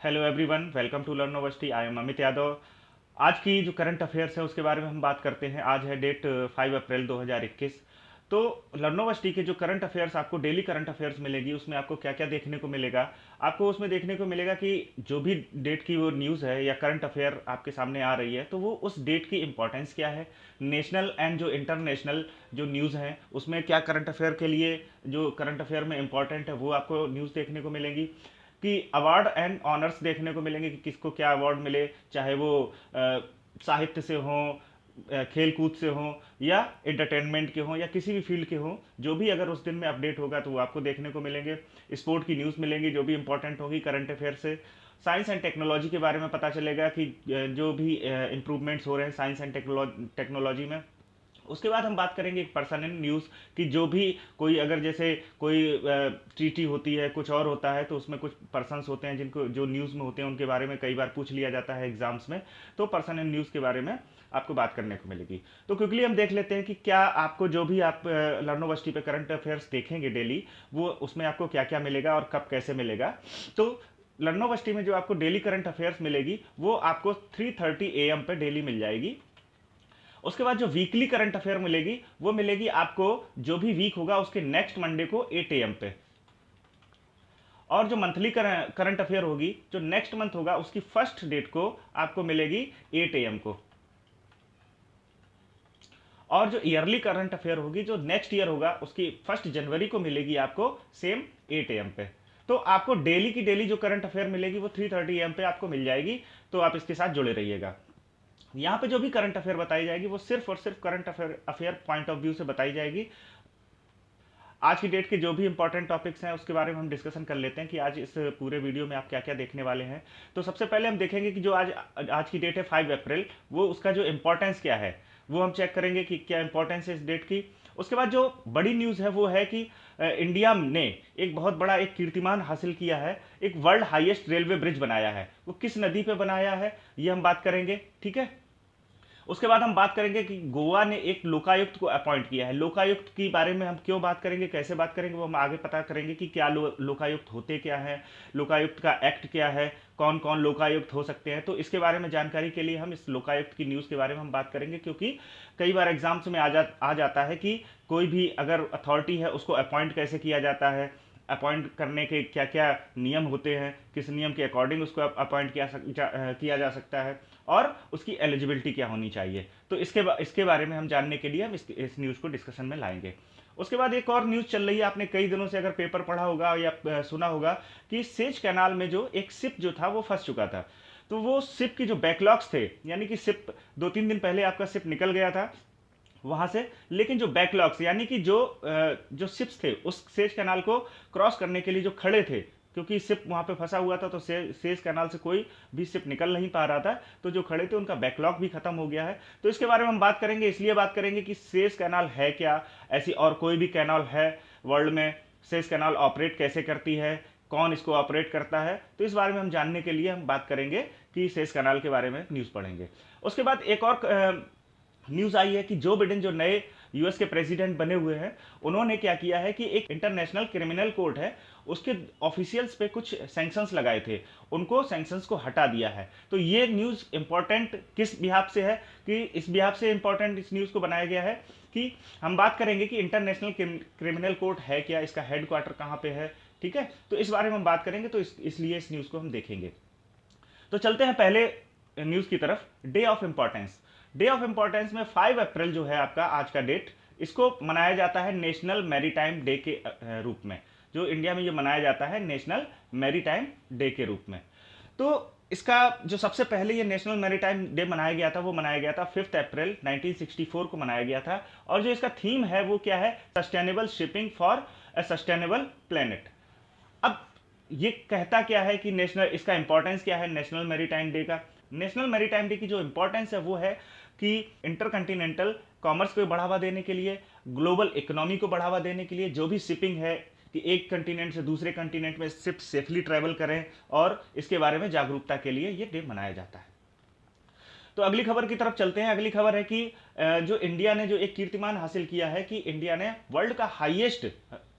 Hello everyone, welcome to Learnoversity. I am Amit Yadav. आज की जो करंट अफेयर्स है उसके बारे में हम बात करते हैं। आज है डेट 5 अप्रैल 2021। तो लर्नोवर्सिटी के जो करंट अफेयर्स आपको डेली करंट अफेयर्स मिलेगी, उसमें आपको क्या क्या देखने को मिलेगा। आपको उसमें देखने को मिलेगा कि जो भी डेट की वो न्यूज़ है या करंट अफेयर आपके सामने आ रही है, तो वो उस डेट की इंपॉर्टेंस क्या है। नेशनल एंड जो इंटरनेशनल जो न्यूज़ हैं उसमें क्या करंट अफेयर के लिए जो करंट अफेयर में इंपॉर्टेंट है वो आपको न्यूज़ देखने को मिलेंगी। कि अवार्ड एंड ऑनर्स देखने को मिलेंगे कि किसको क्या अवार्ड मिले, चाहे वो साहित्य से हो, खेल कूद से हो, या एंटरटेनमेंट के हों, या किसी भी फील्ड के हों। जो भी अगर उस दिन में अपडेट होगा तो वो आपको देखने को मिलेंगे। स्पोर्ट की न्यूज़ मिलेंगी जो भी इंपॉर्टेंट होगी करंट अफेयर से। साइंस एंड टेक्नोलॉजी के बारे में पता चलेगा कि जो भी इम्प्रूवमेंट्स हो रहे हैं साइंस एंड टेक्नोलॉजी में। उसके बाद हम बात करेंगे एक पर्सनल न्यूज़ कि जो भी कोई अगर जैसे कोई ट्रीटी होती है, कुछ और होता है, तो उसमें कुछ पर्सन्स होते हैं जिनको जो न्यूज़ में होते हैं उनके बारे में कई बार पूछ लिया जाता है एग्जाम्स में। तो पर्सनल न्यूज़ के बारे में आपको बात करने को मिलेगी। तो क्विकली हम देख लेते हैं कि क्या आपको जो भी आप लर्नोवर्सिटी पे करंट अफेयर्स देखेंगे डेली, वो उसमें आपको क्या क्या मिलेगा और कब कैसे मिलेगा। तो लर्नोवर्सिटी में जो आपको डेली करंट अफेयर्स मिलेगी वो आपको 3:30 AM पे डेली मिल जाएगी। उसके बाद जो वीकली करंट अफेयर मिलेगी वो मिलेगी आपको जो भी वीक होगा उसके नेक्स्ट मंडे को 8 AM पे। और जो मंथली करंट अफेयर होगी जो नेक्स्ट मंथ होगा उसकी फर्स्ट डेट को आपको मिलेगी 8 AM को। और जो ईयरली करंट अफेयर होगी जो नेक्स्ट ईयर होगा उसकी 1 जनवरी को मिलेगी आपको सेम 8 AM पे। तो आपको डेली की डेली जो करंट अफेयर मिलेगी वो 3:30 AM पे आपको मिल जाएगी। तो आप इसके साथ जुड़े रहिएगा। यहाँ पे जो भी करंट अफेयर बताई जाएगी वो सिर्फ और सिर्फ current affair point of view से बताई जाएगी। आज की डेट के जो भी इंपॉर्टेंट टॉपिक्स हैं उसके बारे में हम डिस्कशन कर लेते हैं कि आज इस पूरे वीडियो में आप क्या क्या देखने वाले हैं। तो सबसे पहले हम देखेंगे कि जो आज आज की डेट है 5 अप्रैल, वो उसका जो इंपॉर्टेंस क्या है वो हम चेक करेंगे कि क्या इंपॉर्टेंस है इस डेट की। उसके बाद जो बड़ी न्यूज़ है वो है कि इंडिया ने एक बहुत बड़ा एक कीर्तिमान हासिल किया है, एक वर्ल्ड हाईएस्ट रेलवे ब्रिज बनाया है। वो किस नदी पे बनाया है ये हम बात करेंगे, ठीक है। उसके बाद हम बात करेंगे कि गोवा ने एक लोकायुक्त को अपॉइंट किया है। लोकायुक्त के बारे में हम क्यों बात करेंगे, कैसे बात करेंगे, वो हम आगे पता करेंगे कि क्या लोकायुक्त होते क्या है, लोकायुक्त का एक्ट क्या है, कौन कौन लोकायुक्त हो सकते हैं। तो इसके बारे में जानकारी के लिए हम इस लोकायुक्त की न्यूज़ के बारे में हम बात करेंगे, क्योंकि कई बार एग्जाम्स में आ जाता है कि कोई भी अगर अथॉरिटी है उसको अपॉइंट कैसे किया जाता है, अपॉइंट करने के क्या क्या नियम होते हैं, किस नियम के अकॉर्डिंग उसको अपॉइंट किया जा सकता है, और उसकी एलिजिबिलिटी क्या होनी चाहिए। तो इसके बारे में हम जानने के लिए हम इस न्यूज़ को डिस्कशन में लाएंगे। उसके बाद एक और न्यूज़ चल रही है, आपने कई दिनों से अगर पेपर पढ़ा होगा या सुना होगा कि सेज कैनाल में जो एक शिप जो था वो फंस चुका था। तो वो शिप की जो बैकलॉग्स थे, यानी कि शिप 2-3 दिन पहले आपका शिप निकल गया था वहां से, लेकिन जो बैकलॉग्स यानी कि जो शिप्स थे उस सेज कैनाल को क्रॉस करने के लिए जो खड़े थे, क्योंकि शिप वहां पे फंसा हुआ था तो सेज कैनाल से कोई भी शिप निकल नहीं पा रहा था, तो जो खड़े थे उनका बैकलॉग भी खत्म हो गया है। तो इसके बारे में हम बात करेंगे, इसलिए बात करेंगे कि सेज कैनाल है क्या, ऐसी और कोई भी कैनाल है वर्ल्ड में, सेज कैनाल ऑपरेट कैसे करती है, कौन इसको ऑपरेट करता है। तो इस बारे में हम जानने के लिए हम बात करेंगे कि सेज कैनाल के बारे में न्यूज़ पढ़ेंगे। उसके बाद एक और न्यूज़ आई है कि जो बिडेन जो नए यूएस के प्रेसिडेंट बने हुए हैं उन्होंने क्या किया है कि एक इंटरनेशनल क्रिमिनल कोर्ट है उसके ऑफिशियल्स पे कुछ सैंक्शंस लगाए थे, उनको सैंक्शंस को हटा दिया है। तो ये न्यूज़ इंपॉर्टेंट किस बिहाफ से है, कि इस बिहाफ से इंपॉर्टेंट इस न्यूज़ को बनाया गया है कि हम बात करेंगे कि इंटरनेशनल क्रिमिनल कोर्ट है क्या, इसका हेडक्वार्टर कहाँ पे है, ठीक है। तो इस बारे में हम बात करेंगे, तो इसलिए इस न्यूज़ को हम देखेंगे। तो चलते हैं पहले न्यूज़ की तरफ। Day of importance, day of importance में 5 अप्रैल जो है आपका आज का डेट, इसको मनाया जाता है नेशनल मैरीटाइम डे के रूप में। जो इंडिया में ये मनाया जाता है नेशनल मैरीटाइम डे के रूप में। तो इसका जो सबसे पहले ये नेशनल मैरीटाइम डे मनाया गया था वो मनाया गया था 5 अप्रैल 1964 को मनाया गया था। और जो इसका थीम है वो क्या है, sustainable shipping for a sustainable planet. अब ये कहता क्या है कि नेशनल, इसका इंपॉर्टेंस क्या है नेशनल मैरीटाइम डे का। नेशनल मैरीटाइम डे की जो इंपॉर्टेंस है वो है कि इंटरकंटिनेंटल कॉमर्स को बढ़ावा देने के लिए, ग्लोबल इकोनॉमी को बढ़ावा देने के लिए, जो भी शिपिंग है कि एक कंटिनेंट से दूसरे कंटिनेंट में शिप सेफली ट्रैवल करें, और इसके बारे में जागरूकता के लिए ये डे मनाया जाता है। तो अगली खबर की तरफ चलते हैं। अगली खबर है कि जो इंडिया ने जो एक कीर्तिमान हासिल किया है कि इंडिया ने वर्ल्ड का हाईएस्ट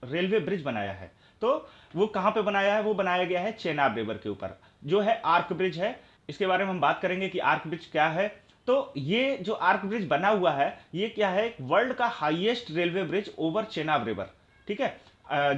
रेलवे ब्रिज बनाया है। तो वो कहाँ पे बनाया है? वो बनाया गया है चेनाब रिवर के ऊपर, जो है आर्क ब्रिज है। इसके बारे में हम बात करेंगे कि आर्क ब्रिज क्या है। तो ये जो आर्क ब्रिज बना हुआ है, ये क्या है? वर्ल्ड का highest railway bridge over Chenab river. ठीक है,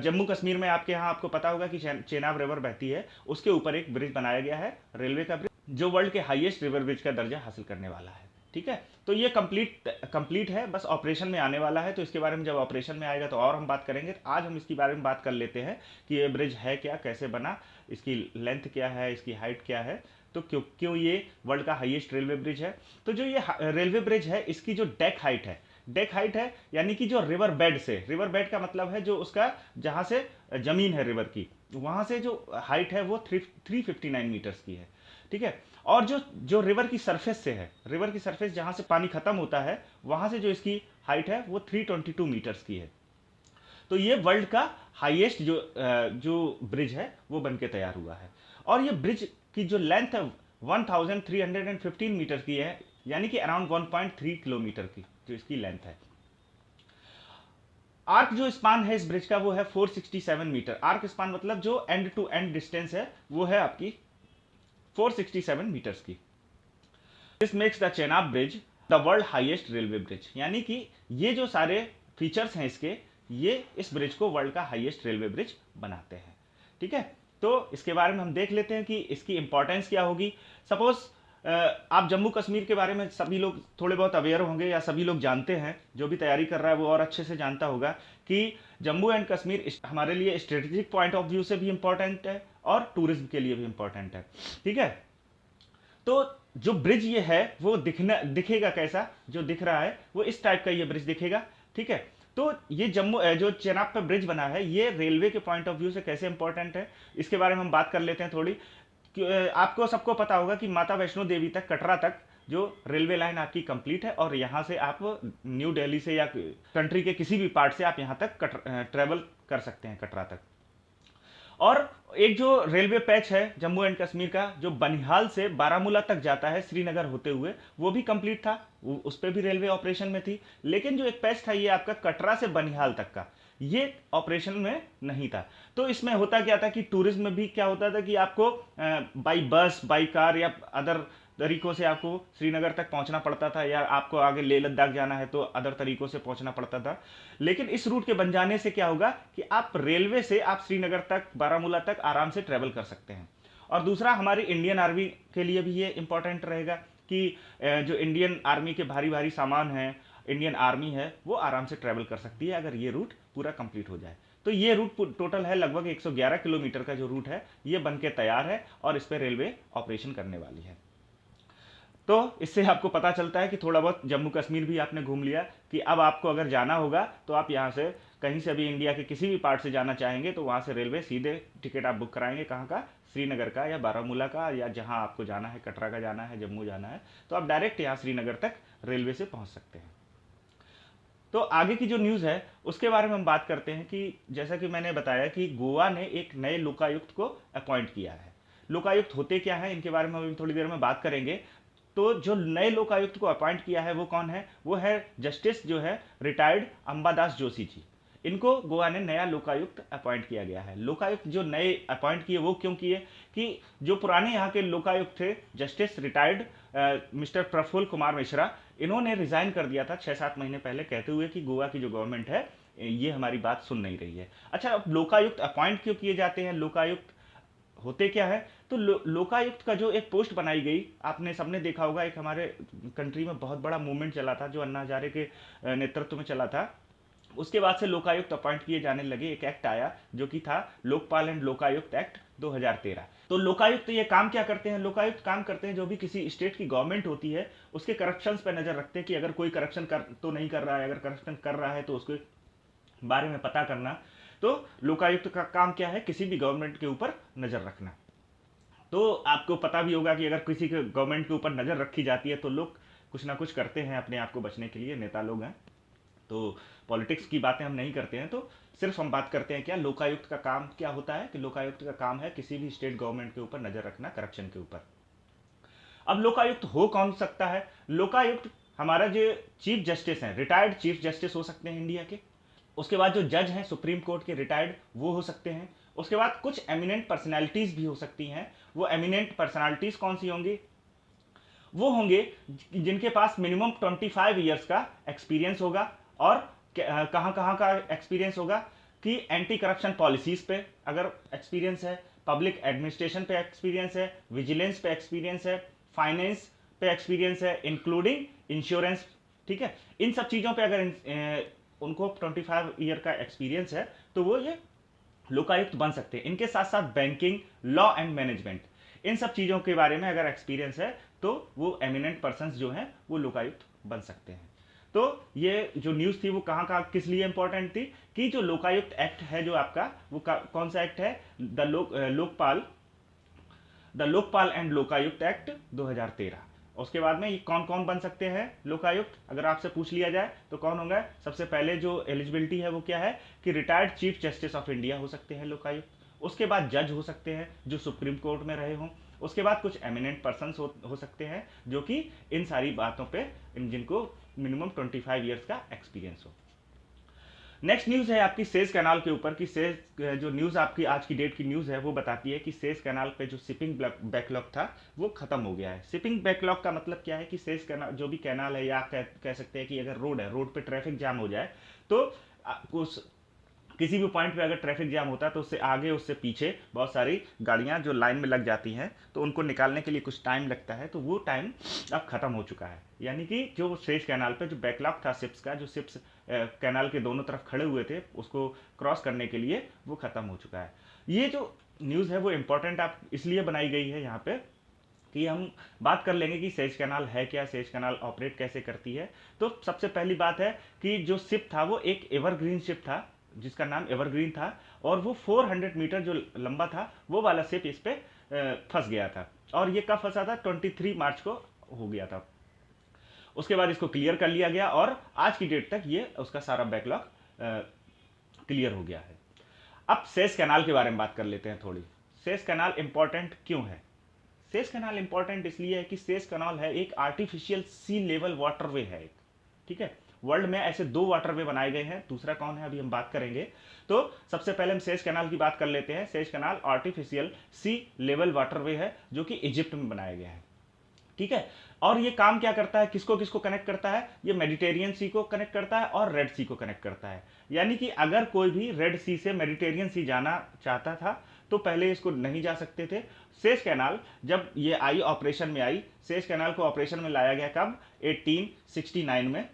जम्मू कश्मीर में आपके यहाँ आपको पता होगा कि चेनाब रिवर बहती है, उसके ऊपर एक ब्रिज बनाया गया है, रेलवे का ब्रिज, जो वर्ल्ड के हाईएस्ट रिवर ब्रिज का दर्जा हासिल करने वाला है। ठीक है, तो ये कंप्लीट है, बस ऑपरेशन में आने वाला है। तो इसके बारे में जब ऑपरेशन में आएगा तो और हम बात करेंगे। आज हम इसके बारे में बात कर लेते हैं कि ये ब्रिज है क्या, कैसे बना, इसकी लेंथ क्या है, इसकी हाइट क्या है, तो क्यों क्यों ये वर्ल्ड का हाईएस्ट रेलवे ब्रिज है। तो जो ये रेलवे ब्रिज है, इसकी जो डेक हाइट है, यानी कि जो रिवर बेड से, रिवर बेड का मतलब है जो उसका जहां से जमीन है रिवर की, वहां से जो हाइट है वो 359 मीटर्स की है। ठीक है, और जो जो रिवर की सरफेस से है, रिवर की सरफेस जहां से पानी खत्म होता है, वहां से जो इसकी हाइट है वो 322 मीटर्स की है। तो ये वर्ल्ड का हाईएस्ट जो ब्रिज है वो बनके तैयार हुआ है। और ये ब्रिज की जो लेंथ है 1315 मीटर की है, यानी कि अराउंड 1.3 किलोमीटर की जो इसकी लेंथ है। आर्क जो स्पान है इस ब्रिज का वो है 467 मीटर। आर्क स्पान मतलब जो एंड टू एंड डिस्टेंस है वो है आपकी 467 मीटर्स की। This makes the Chenab bridge the world highest railway bridge, यानी कि ये जो सारे फीचर्स हैं इसके, ये इस ब्रिज को वर्ल्ड का हाईएस्ट रेलवे ब्रिज बनाते हैं। ठीक है, तो इसके बारे में हम देख लेते हैं कि इसकी इंपॉर्टेंस क्या होगी। सपोज आप जम्मू कश्मीर के बारे में सभी लोग थोड़े बहुत अवेयर होंगे, या सभी लोग जानते हैं, जो भी तैयारी कर रहा है वो और अच्छे से जानता होगा कि जम्मू एंड कश्मीर हमारे लिए स्ट्रेटेजिक पॉइंट ऑफ व्यू से भी इंपॉर्टेंट है और टूरिज्म के लिए भी इंपॉर्टेंट है। ठीक है, तो जो ब्रिज ये है वो दिखेगा कैसा? जो दिख रहा है वो इस टाइप का ये ब्रिज दिखेगा। ठीक है, तो ये जो चेनाब पे ब्रिज बना है, ये रेलवे के पॉइंट ऑफ व्यू से कैसे इंपॉर्टेंट है, इसके बारे में हम बात कर लेते हैं थोड़ी। आपको सबको पता होगा कि माता वैष्णो देवी तक, कटरा तक जो रेलवे लाइन आपकी कंप्लीट है, और यहाँ से आप न्यू दिल्ली से या कंट्री के किसी भी पार्ट से आप यहाँ तक ट्रेवल कर सकते हैं, कटरा तक। और एक जो रेलवे पैच है जम्मू एंड कश्मीर का, जो बनिहाल से बारामूला तक जाता है श्रीनगर होते हुए, वो भी कंप्लीट था, उस पर भी रेलवे ऑपरेशन में थी। लेकिन जो एक पैच था ये आपका कटरा से बनिहाल तक का, ये ऑपरेशन में नहीं था। तो इसमें होता क्या था कि टूरिज्म में भी क्या होता था कि आपको बाई बस, बाई कार या अदर तरीकों से आपको श्रीनगर तक पहुंचना पड़ता था, या आपको आगे लेह लद्दाख जाना है तो अदर तरीकों से पहुंचना पड़ता था। लेकिन इस रूट के बन जाने से क्या होगा कि आप रेलवे से आप श्रीनगर तक, बारामूला तक आराम से ट्रेवल कर सकते हैं। और दूसरा, हमारी इंडियन आर्मी के लिए भी ये इंपॉर्टेंट रहेगा कि जो इंडियन आर्मी के भारी भारी सामान हैं, इंडियन आर्मी है, वो आराम से ट्रेवल कर सकती है अगर ये रूट पूरा कंप्लीट हो जाए। तो ये रूट टोटल है लगभग 111 किलोमीटर का जो रूट है, ये बनके तैयार है और इस पर रेलवे ऑपरेशन करने वाली है। तो इससे आपको पता चलता है कि थोड़ा बहुत जम्मू कश्मीर भी आपने घूम लिया, कि अब आपको अगर जाना होगा तो आप यहाँ से कहीं से भी इंडिया के किसी भी पार्ट से जाना चाहेंगे तो वहाँ से रेलवे सीधे टिकट आप बुक कराएंगे, कहाँ का? श्रीनगर का या बारामूला का, या जहाँ आपको जाना है, कटरा का जाना है, जम्मू जाना है, तो आप डायरेक्ट यहाँ श्रीनगर तक रेलवे से पहुँच सकते हैं। तो आगे की जो न्यूज़ है उसके बारे में हम बात करते हैं कि जैसा कि मैंने बताया कि गोवा ने एक नए लोकायुक्त को अपॉइंट किया है। लोकायुक्त होते क्या है, इनके बारे में हम थोड़ी देर में बात करेंगे। तो जो नए लोकायुक्त को अपॉइंट किया है वो कौन है? वो है जस्टिस जो है रिटायर्ड अंबादास जोशी जी। इनको गोवा ने नया लोकायुक्त अपॉइंट किया गया है। लोकायुक्त जो नए अपॉइंट किए वो क्यों किए कि जो पुराने यहाँ के लोकायुक्त थे, justice retired mister Prafulla Kumar Mishra, इन्होंने रिजाइन कर दिया था 6-7 महीने पहले, कहते हुए कि गोवा की जो गवर्नमेंट है ये हमारी बात सुन नहीं रही है। अच्छा, अब लोकायुक्त अपॉइंट क्यों किए जाते हैं? लोकायुक्त होते क्या है? तो लोकायुक्त का जो एक पोस्ट बनाई गई, आपने सबने देखा होगा, एक हमारे कंट्री में बहुत बड़ा मूवमेंट चला था जो अन्ना हजारे के नेतृत्व में चला था। उसके बाद से लोकायुक्त अपॉइंट किए जाने लगे। एक एक्ट आया जो कि था लोकपाल एंड लोकायुक्त एक्ट 2013। तो लोकायुक्त ये काम क्या करते हैं? लोकायुक्त काम करते हैं जो भी किसी स्टेट की गवर्नमेंट होती है उसके करप्शन पे नजर रखते हैं कि अगर कोई करप्शन तो नहीं कर रहा है, अगर करप्शन कर रहा है तो उसके बारे में पता करना। तो लोकायुक्त का काम क्या है? किसी भी गवर्नमेंट के ऊपर नजर रखना। तो आपको पता भी होगा कि अगर किसी के गवर्नमेंट के ऊपर नजर रखी जाती है तो लोग कुछ ना कुछ करते हैं अपने आप को बचने के लिए, नेता लोग हैं। तो पॉलिटिक्स की बातें हम नहीं करते हैं, तो सिर्फ हम बात करते हैं क्या लोकायुक्त का काम क्या होता है, कि लोकायुक्त का काम है किसी भी स्टेट गवर्नमेंट के ऊपर नजर रखना, करप्शन के ऊपर। अब लोकायुक्त हो कौन सकता है? लोकायुक्त हमारा जो चीफ जस्टिस हैं, रिटायर्ड चीफ जस्टिस हो सकते हैं इंडिया के। उसके बाद जो जज हैं सुप्रीम कोर्ट के रिटायर्ड, वो हो सकते हैं। उसके बाद कुछ एमिनेंट पर्सनैलिटीज भी हो सकती हैं। वो एमिनेंट पर्सनैलिटीज कौन सी होंगी? वो होंगे जिनके पास मिनिमम 25 ईयर्स का एक्सपीरियंस होगा। और कहाँ कहाँ का एक्सपीरियंस होगा कि एंटी करप्शन पॉलिसीज पे अगर एक्सपीरियंस है, पब्लिक एडमिनिस्ट्रेशन पे एक्सपीरियंस है, विजिलेंस पे एक्सपीरियंस है, फाइनेंस पे एक्सपीरियंस है, इंक्लूडिंग इंश्योरेंस। ठीक है, इन सब चीज़ों पे अगर उनको 25 ईयर का एक्सपीरियंस है तो वो ये लोकायुक्त बन सकते हैं। इनके साथ साथ बैंकिंग, लॉ एंड मैनेजमेंट, इन सब चीज़ों के बारे में अगर एक्सपीरियंस है तो वो एमिनेंट पर्सन्स जो हैं वो लोकायुक्त बन सकते हैं। तो ये जो न्यूज़ थी वो कहाँ कहाँ किस लिए इंपॉर्टेंट थी कि जो लोकायुक्त एक्ट है जो आपका वो कौन सा एक्ट है? The Lokpal and Lokayukta act 2013। उसके बाद में ये कौन कौन बन सकते हैं लोकायुक्त, अगर आपसे पूछ लिया जाए तो कौन होंगे? सबसे पहले जो एलिजिबिलिटी है वो क्या है कि retired chief justice of India हो सकते हैं लोकायुक्त। उसके बाद जज हो सकते हैं जो सुप्रीम कोर्ट में रहे हों। उसके बाद कुछ एमिनेंट पर्सन्स हो सकते हैं जो कि इन सारी बातों पे जिनको मिनिमम 25 ईयर्स का एक्सपीरियंस हो। नेक्स्ट न्यूज़ है आपकी सेज कैनाल के ऊपर कि सेज जो न्यूज़ आपकी आज की डेट की न्यूज़ है वो बताती है कि सेज कैनाल पे जो शिपिंग बैकलॉग था वो खत्म हो गया है। शिपिंग बैकलॉग का मतलब क्या है कि सेज कैनाल जो भी कैनाल है, या कह सकते हैं कि अगर रोड है, रोड पे ट्रैफिक जाम हो जाए तो उस किसी भी पॉइंट पे अगर ट्रैफिक जाम होता है तो उससे आगे उससे पीछे बहुत सारी गाड़ियां जो लाइन में लग जाती हैं तो उनको निकालने के लिए कुछ टाइम लगता है, तो वो टाइम अब खत्म हो चुका है। यानी कि जो सेज कैनाल पे जो बैकलॉग था शिप्स का, जो शिप्स कैनाल के दोनों तरफ खड़े हुए थे उसको क्रॉस करने के लिए, वो खत्म हो चुका है। ये जो न्यूज़ है वो इंपॉर्टेंट आप इसलिए बनाई गई है यहाँ पे कि हम बात कर लेंगे कि सेज कैनाल है क्या, सेज कैनाल ऑपरेट कैसे करती है। तो सबसे पहली बात है कि जो शिप था वो एक एवरग्रीन शिप था जिसका नाम एवरग्रीन था, और वो 400 मीटर जो लंबा था वो वाला शिप इस पे फंस गया था। और ये कब फंसा था? 23 मार्च को हो गया था। उसके बाद इसको क्लियर कर लिया गया और आज की डेट तक ये उसका सारा बैकलॉग क्लियर हो गया है। अब सेज कैनाल के बारे में बात कर लेते हैं थोड़ी। सेज कैनाल इंपॉर्टेंट क्यों है? सेज कैनाल इंपॉर्टेंट इसलिए है कि सेज कैनाल है एक आर्टिफिशियल सी लेवल वाटरवे है एक। ठीक है, वर्ल्ड में ऐसे 2 वाटरवे बनाए गए हैं, दूसरा कौन है अभी हम बात करेंगे। तो सबसे पहले हम सेज कैनाल की बात कर लेते हैं। सेज कैनाल आर्टिफिशियल सी लेवल वाटरवे है जो कि इजिप्ट में बनाया गया है। ठीक है, और ये काम क्या करता है, किसको किसको कनेक्ट करता है? ये मेडिटेरियन सी को कनेक्ट करता है और रेड सी को कनेक्ट करता है। यानी कि अगर कोई भी रेड सी से मेडिटेरियन सी जाना चाहता था तो पहले इसको नहीं जा सकते थे। सेज कैनाल जब ये आई ऑपरेशन में आई, सेज कैनाल को ऑपरेशन में लाया गया कब? 1869 में।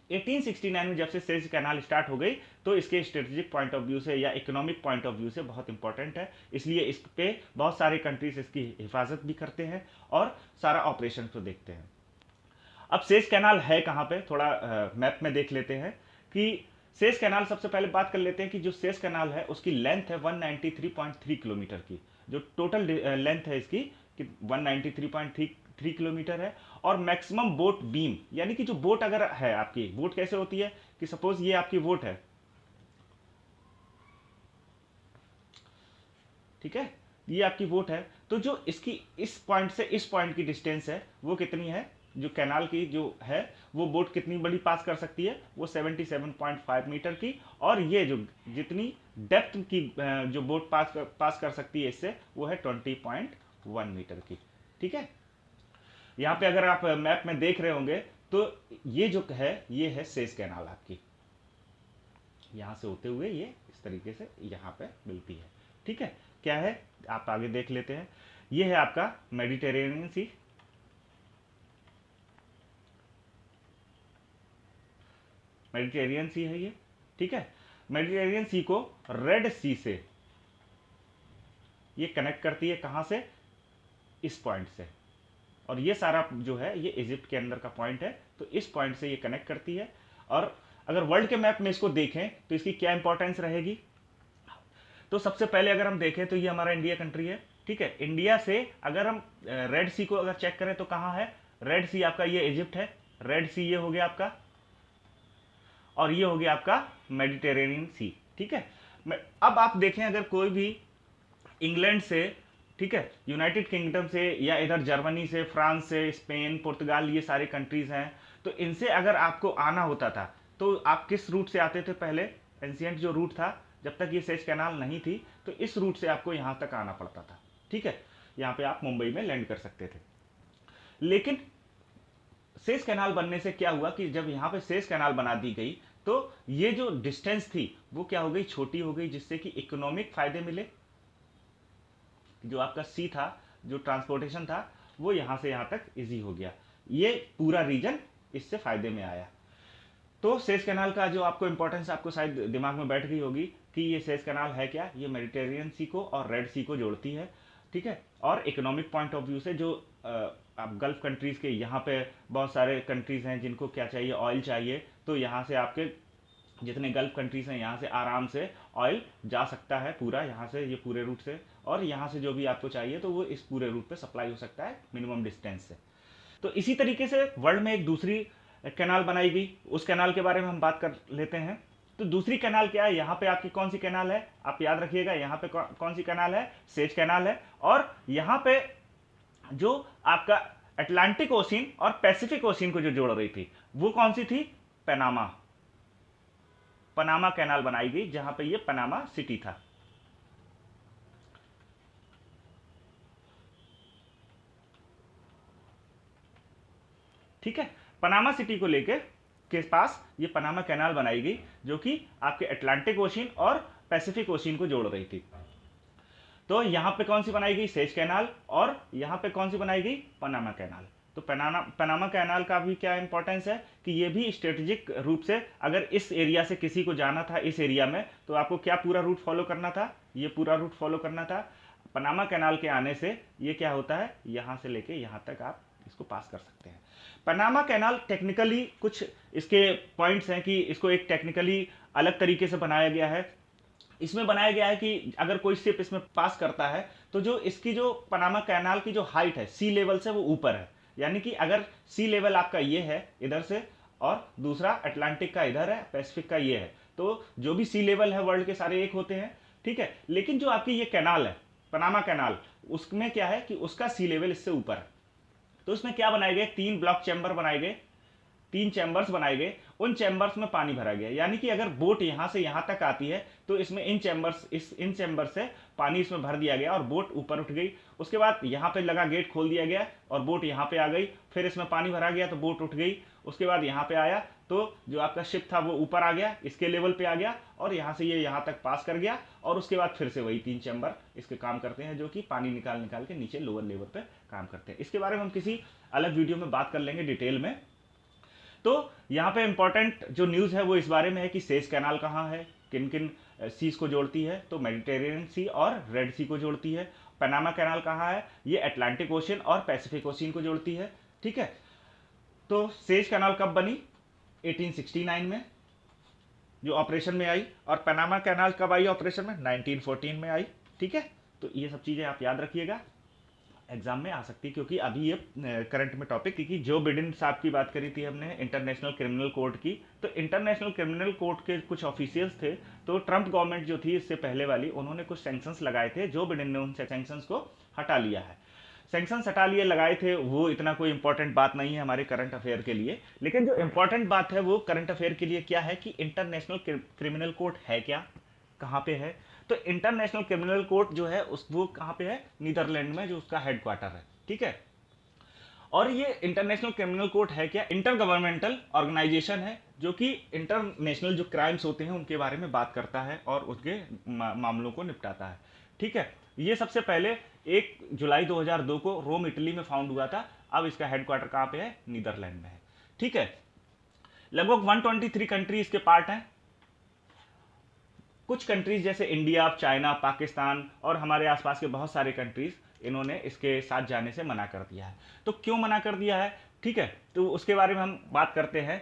1869 में जब से सेज कैनाल स्टार्ट हो गई तो इसके स्ट्रेटेजिक पॉइंट ऑफ व्यू से या इकोनॉमिक पॉइंट ऑफ व्यू से बहुत इंपॉर्टेंट है, इसलिए इस पे बहुत सारे कंट्रीज इसकी हिफाजत भी करते हैं और सारा ऑपरेशन को देखते हैं। अब सेज कैनाल है कहाँ पे, थोड़ा मैप में देख लेते हैं कि सेज कैनाल, सबसे पहले बात कर लेते हैं कि जो सेज कैनाल है उसकी लेंथ है 193.3 किलोमीटर की। जो टोटल लेंथ है इसकी कि 193.3 किलोमीटर है। और मैक्सिमम बोट बीम, यानी कि जो बोट अगर है आपकी, बोट कैसे होती है कि सपोज ये आपकी बोट है, ठीक है, ये आपकी बोट है, तो जो इसकी इस पॉइंट से इस पॉइंट की डिस्टेंस है वो कितनी है? जो कैनाल की जो है वो बोट कितनी बड़ी पास कर सकती है? वो 77.5 मीटर की। और ये जो जितनी डेप्थ की जो बोट पास कर सकती है इससे वो है 20.1 मीटर की। ठीक है, यहाँ पे अगर आप मैप में देख रहे होंगे तो ये जो है ये है सेज कैनाल आपकी, यहाँ से होते हुए ये इस तरीके से यहाँ पे मिलती है। ठीक है, क्या है आप आगे देख लेते हैं। ये है आपका मेडिटेरेनियन सी, मेडिटेरियन सी है ये। ठीक है, मेडिटेरियन सी को रेड सी से ये कनेक्ट करती है, कहाँ से? इस पॉइंट से। और ये सारा जो है ये इजिप्ट के अंदर का पॉइंट है, तो इस पॉइंट से ये कनेक्ट करती है। और अगर वर्ल्ड के मैप में इसको देखें तो इसकी क्या इंपॉर्टेंस रहेगी? तो सबसे पहले अगर हम देखें तो ये हमारा इंडिया कंट्री है। ठीक है, इंडिया से अगर हम रेड सी को अगर चेक करें तो कहाँ है? रेड सी आपका ये इजिप्ट है, रेड सी ये हो गया आपका, और ये हो गया आपका मेडिटेरेनियन सी। ठीक है, अब आप देखें अगर कोई भी इंग्लैंड से, ठीक है, यूनाइटेड किंगडम से, या इधर जर्मनी से, फ्रांस से, स्पेन, पुर्तगाल, ये सारे कंट्रीज हैं, तो इनसे अगर आपको आना होता था तो आप किस रूट से आते थे? पहले एंशियंट जो रूट था जब तक ये सेज कैनाल नहीं थी तो इस रूट से आपको यहाँ तक आना पड़ता था, ठीक है, यहाँ पे आप मुंबई में लैंड कर सकते थे। लेकिन सेज कैनाल बनने से क्या हुआ कि जब यहाँ पे सेज कैनाल बना दी गई तो ये जो डिस्टेंस थी वो क्या हो गई, छोटी हो गई, जिससे कि इकोनॉमिक फायदे मिले। जो आपका सी था, जो ट्रांसपोर्टेशन था, वो यहाँ से यहाँ तक इजी हो गया, ये पूरा रीजन इससे फायदे में आया। तो सेज कैनाल का जो आपको इंपॉर्टेंस आपको शायद दिमाग में बैठ गई होगी कि ये सेज कैनाल है क्या, ये मेडिटेरियन सी को और रेड सी को जोड़ती है, ठीक है। और इकोनॉमिक पॉइंट ऑफ व्यू से जो आप गल्फ कंट्रीज के, यहाँ पे बहुत सारे कंट्रीज हैं जिनको क्या चाहिए, ऑयल चाहिए, तो यहाँ से आपके जितने गल्फ कंट्रीज हैं यहाँ से आराम से ऑयल जा सकता है पूरा, यहाँ से ये पूरे रूट से, और यहाँ से जो भी आपको चाहिए तो वो इस पूरे रूट पे सप्लाई हो सकता है मिनिमम डिस्टेंस से। तो इसी तरीके से वर्ल्ड में एक दूसरी कैनाल बनाई गई, उस कैनाल के बारे में हम बात कर लेते हैं। तो दूसरी कैनाल क्या है, यहाँ पे आपकी कौन सी कैनाल है, आप याद रखिएगा, यहाँ पे कौन सी कैनाल है, सेज कैनाल है। और यहाँ पे जो आपका अटलांटिक ओशियन और पैसिफिक ओशियन को जो जोड़ रही थी वो कौन सी थी, पनामा कैनाल बनाई गई, जहां पे ये पनामा सिटी था। ठीक है, पनामा सिटी को लेके के पास ये पनामा कैनाल बनाई गई, जो कि आपके अटलांटिक ओशियन और पैसिफिक ओशियन को जोड़ रही थी। तो यहां पे कौन सी बनाई गई, सेज कैनाल, और यहां पे कौन सी बनाई गई, पनामा कैनाल। तो पनामा कैनाल का भी क्या इंपॉर्टेंस है कि ये भी स्ट्रेटेजिक रूप से, अगर इस एरिया से किसी को जाना था इस एरिया में, तो आपको क्या पूरा रूट फॉलो करना था, ये पूरा रूट फॉलो करना था। पनामा कैनाल के आने से ये क्या होता है, यहां से लेके यहां तक आप इसको पास कर सकते हैं। पनामा कैनाल टेक्निकली कुछ इसके पॉइंट्स हैं कि इसको एक टेक्निकली अलग तरीके से बनाया गया है। इसमें बनाया गया है कि अगर कोई शिप इसमें पास करता है तो जो इसकी जो पनामा कैनाल की जो हाइट है सी लेवल से वो ऊपर है, यानी कि अगर सी लेवल आपका ये है इधर से और दूसरा अटलांटिक का इधर है, पैसिफिक का ये है, तो जो भी सी लेवल है वर्ल्ड के सारे एक होते हैं, ठीक है। लेकिन जो आपकी ये कैनाल है पनामा कैनाल, उसमें क्या है कि उसका सी लेवल इससे ऊपर है। तो उसमें क्या बनाए गए, 3 ब्लॉक चैम्बर बनाए गए, 3 चैम्बर्स बनाए गए, उन चैम्बर्स में पानी भरा गया, यानी कि अगर बोट यहां से यहां तक आती है तो इसमें इन चैम्बर से पानी इसमें भर दिया गया और बोट ऊपर उठ गई। उसके बाद यहाँ पे लगा गेट खोल दिया गया और बोट यहाँ पे आ गई, फिर इसमें पानी भरा गया तो बोट उठ गई। उसके बाद यहाँ पे आया तो जो आपका शिप था वो ऊपर आ गया, इसके लेवल पे आ गया और यहाँ से ये यहाँ तक पास कर गया, और उसके बाद फिर से वही 3 चैम्बर इसके काम करते हैं, जो कि पानी निकाल निकाल के नीचे लोअर लेवल पे काम करते हैं। इसके बारे में हम किसी अलग वीडियो में बात कर लेंगे डिटेल में। तो यहाँ पे इंपॉर्टेंट जो न्यूज़ है वो इस बारे में है कि सेज कैनाल कहाँ है, किन किन सीज को जोड़ती है, तो मेडिटेरियन सी और रेड सी को जोड़ती है। पनामा कैनाल कहाँ है, ये अटलांटिक ओशियन और पैसिफिक ओशियन को जोड़ती है, ठीक है। तो सेज कैनाल कब बनी, 1869 में जो ऑपरेशन में आई, और पनामा कैनाल कब आई ऑपरेशन में, 1914 में आई, ठीक है। तो ये सब चीज़ें आप याद रखिएगा, एग्जाम में आ सकती है, क्योंकि अभी ये करंट में टॉपिक, क्योंकि जो बिडेन साहब की बात करी थी हमने इंटरनेशनल क्रिमिनल कोर्ट की, तो इंटरनेशनल क्रिमिनल कोर्ट के कुछ ऑफिशियल्स थे, तो ट्रंप गवर्नमेंट जो थी इससे पहले वाली, उन्होंने कुछ सैंक्शंस लगाए थे, जो बिडेन ने उन सैंक्शंस को हटा लिया है। सैंक्शंस हटा लिए लगाए थे, वो इतना कोई इंपॉर्टेंट बात नहीं है हमारे करंट अफेयर के लिए, लेकिन जो इंपॉर्टेंट बात है वो करंट अफेयर के लिए क्या है कि इंटरनेशनल क्रिमिनल कोर्ट है क्या, कहाँ पे है। तो इंटरनेशनल क्रिमिनल कोर्ट जो है उस वो कहाँ पे है, नीदरलैंड में, जो उसका हेडक्वार्टर है, ठीक है। और ये इंटरनेशनल क्रिमिनल कोर्ट है क्या, इंटर गवर्नमेंटल ऑर्गेनाइजेशन है, जो कि इंटरनेशनल जो क्राइम्स होते हैं उनके बारे में बात करता है और उसके मामलों को निपटाता है, ठीक है। ये सबसे पहले 1 जुलाई 2002 को रोम इटली में फाउंड हुआ था, अब इसका हेडक्वार्टर कहाँ पे है, नीदरलैंड में है, ठीक है। लगभग 123 कंट्री इसके पार्ट हैं। कुछ कंट्रीज जैसे इंडिया, चाइना, पाकिस्तान और हमारे आसपास के बहुत सारे कंट्रीज, इन्होंने इसके साथ जाने से मना कर दिया है। तो क्यों मना कर दिया है, ठीक है, तो उसके बारे में हम बात करते हैं।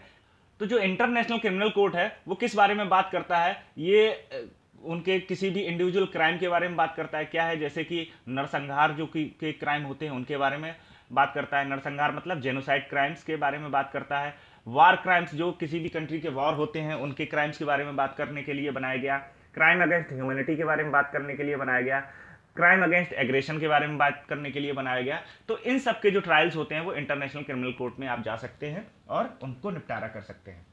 तो जो इंटरनेशनल क्रिमिनल कोर्ट है वो किस बारे में बात करता है, ये उनके किसी भी इंडिविजुअल क्राइम के बारे में बात करता है, क्या है, जैसे कि नरसंहार जो कि के क्राइम होते हैं उनके बारे में बात करता है। नरसंहार मतलब जेनोसाइड क्राइम्स के बारे में बात करता है। वार क्राइम्स, जो किसी भी कंट्री के वॉर होते हैं उनके क्राइम्स के बारे में बात करने के लिए बनाया गया। क्राइम अगेंस्ट ह्यूमैनिटी के बारे में बात करने के लिए बनाया गया। क्राइम अगेंस्ट एग्रेशन के बारे में बात करने के लिए बनाया गया। तो इन सब के जो ट्रायल्स होते हैं वो इंटरनेशनल क्रिमिनल कोर्ट में आप जा सकते हैं और उनको निपटारा कर सकते हैं,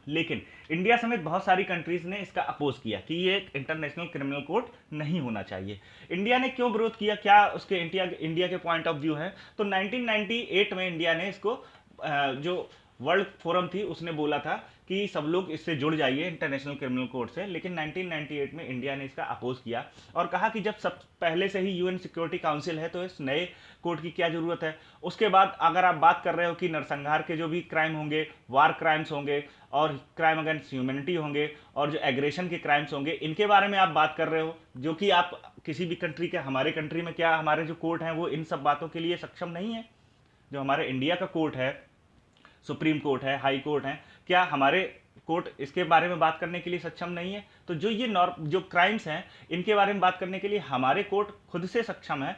लेकिन इंडिया समेत बहुत सारी कंट्रीज ने इसका अपोज किया कि ये एक इंटरनेशनल क्रिमिनल कोर्ट नहीं होना चाहिए। इंडिया ने क्यों विरोध किया, क्या उसके इंडिया के पॉइंट ऑफ व्यू है? तो 1998 में इंडिया ने इसको जो वर्ल्ड फोरम थी उसने बोला था कि सब लोग इससे जुड़ जाइए इंटरनेशनल क्रिमिनल कोर्ट से, लेकिन 1998 में इंडिया ने इसका अपोज किया और कहा कि जब सब पहले से ही यूएन सिक्योरिटी काउंसिल है तो इस नए कोर्ट की क्या जरूरत है। उसके बाद अगर आप बात कर रहे हो कि नरसंहार के जो भी क्राइम होंगे, वार क्राइम्स होंगे और क्राइम अगेंस्ट ह्यूमैनिटी होंगे और जो एग्रेशन के क्राइम्स होंगे, इनके बारे में आप बात कर रहे हो, जो कि आप किसी भी कंट्री के, हमारे कंट्री में क्या हमारे जो कोर्ट हैं वो इन सब बातों के लिए सक्षम नहीं है? जो हमारे इंडिया का कोर्ट है, सुप्रीम कोर्ट है, हाई कोर्ट है, क्या हमारे कोर्ट इसके बारे में बात करने के लिए सक्षम नहीं है? तो जो ये जो क्राइम्स हैं इनके बारे में बात करने के लिए हमारे कोर्ट खुद से सक्षम है।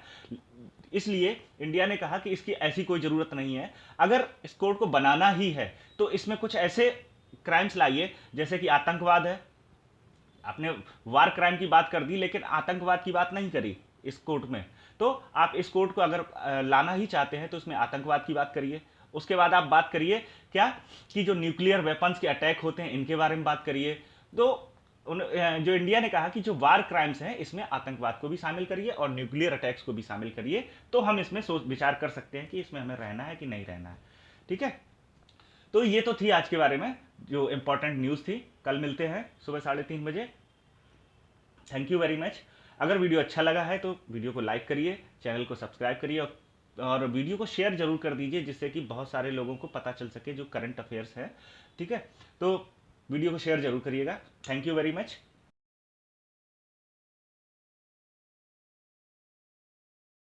इसलिए इंडिया ने कहा कि इसकी ऐसी कोई ज़रूरत नहीं है। अगर इस कोर्ट को बनाना ही है तो इसमें कुछ ऐसे क्राइम्स लाइए, जैसे कि आतंकवाद है, आपने वार क्राइम की बात कर दी लेकिन आतंकवाद की बात नहीं करी इस कोर्ट में। तो आप इस कोर्ट को अगर लाना ही चाहते हैं तो इसमें आतंकवाद की बात करिए। उसके बाद आप बात करिए क्या कि जो न्यूक्लियर वेपन्स के अटैक होते हैं इनके बारे में बात करिए। तो जो इंडिया ने कहा कि जो वार क्राइम्स हैं इसमें आतंकवाद को भी शामिल करिए और न्यूक्लियर अटैक्स को भी शामिल करिए, तो हम इसमें सोच विचार कर सकते हैं कि इसमें हमें रहना है कि नहीं रहना है। ठीक है, तो ये तो थी आज के बारे में जो इंपॉर्टेंट न्यूज़ थी। कल मिलते हैं सुबह 3:30 बजे। Thank you very much. अगर वीडियो अच्छा लगा है तो वीडियो को लाइक करिए, चैनल को सब्सक्राइब करिए और वीडियो को शेयर जरूर कर दीजिए, जिससे कि बहुत सारे लोगों को पता चल सके जो करंट अफेयर्स है। ठीक है, तो वीडियो को शेयर जरूर करिएगा। Thank you very much.